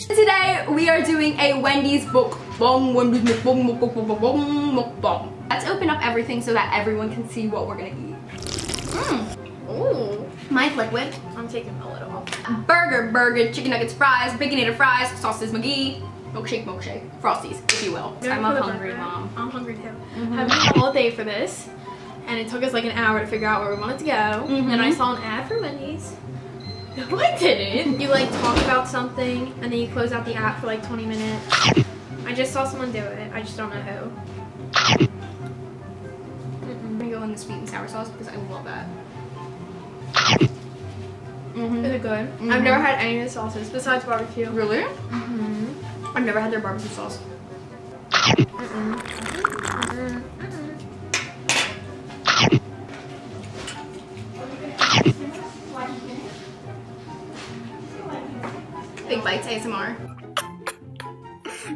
Today we are doing a Wendy's mukbang. Wendy's mukbang. Let's open up everything so that everyone can see what we're gonna eat. Ooh. My liquid. I'm taking a little. Burger, chicken nuggets, fries, baconator fries, sauces McGee, milkshake, frosties, if you will. I'm a hungry mom. I'm hungry too. I've been eating all day for this, and it took us like an hour to figure out where we wanted to go. And I saw an ad for Wendy's. No, I didn't. You like talk about something, and then you close out the app for like 20 minutes. I just saw someone do it. I just don't know who. I'm gonna go in the sweet and sour sauce because I love that. Is it good? I've never had any of the sauces besides barbecue. Really? I've never had their barbecue sauce. Big bites ASMR.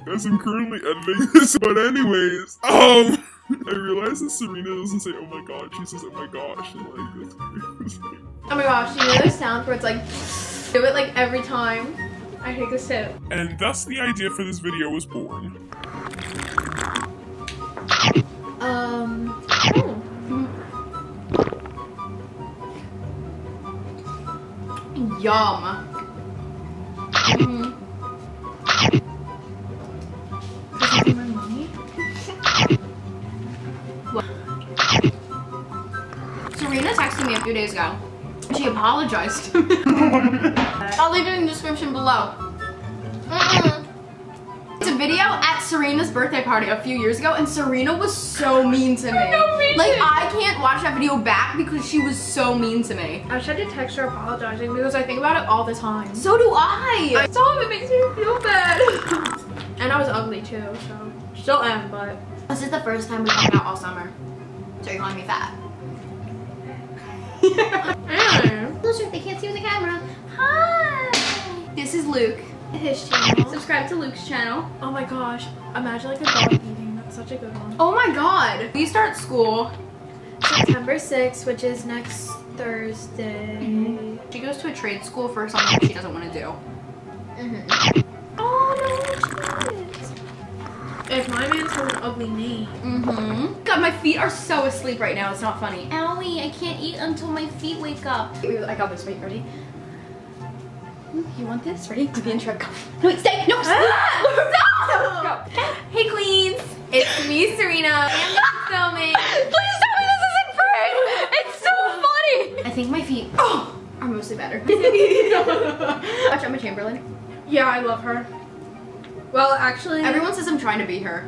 Guys, I'm currently editing this, but anyways, I realized that Cerena doesn't say oh my god, she says oh my gosh, and like, that's crazy. Oh my gosh, you know those sounds where it's like, do it like every time I take a sip. And thus the idea for this video was born. Yum. Cerena texted me a few days ago. She apologized to me. I'll leave it in the description below. It's a video at Serena's birthday party a few years ago, and Cerena was so mean to me. Like, I can't watch that video back because she was so mean to me. I tried to text her apologizing because I think about it all the time. So do I. Stop, it makes me feel bad. And I was ugly too, so still am, but. This is the first time we've hung out all summer. So you're calling me fat. They can't see with the camera. Hi! This is Luke. His channel. Subscribe to Luke's channel. Oh my gosh. Imagine like a dog eating. That's such a good one. Oh my god. We start school September 6th, which is next Thursday. She goes to a trade school for something she doesn't want to do. Oh no, if my man has an ugly name. God, my feet are so asleep right now. It's not funny. Owie, I can't eat until my feet wake up. I got this. Wait, ready? You want this? Ready? Do the intro. Go. No, wait, stay. No, stop. Go. Hey, queens. It's me, Cerena. And I'm filming. Please tell me this isn't prank. It's so funny. I think my feet are mostly better. Watch Emma Chamberlain. Yeah, I love her. Well, actually, everyone says I'm trying to beat her.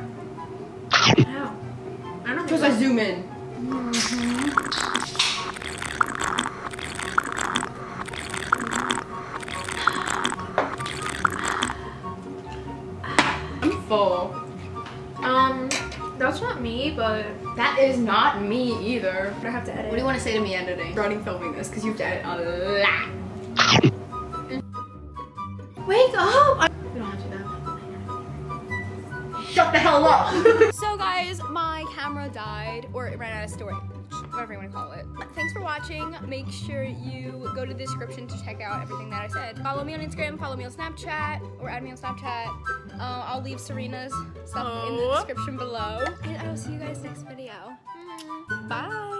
How? I don't know. Because I zoom in. I'm full. That's not me, but that is not me either. I have to edit. What do you want to say to me editing? Running filming this because you have to edit a lot. Wake up! We don't have to do that. Shut the hell up! So guys, my camera died, or it ran out of storage, whatever you want to call it. Thanks for watching. Make sure you go to the description to check out everything that I said. Follow me on Instagram, follow me on Snapchat, or add me on Snapchat. I'll leave Serena's stuff in the description below. And I will see you guys next video. Bye!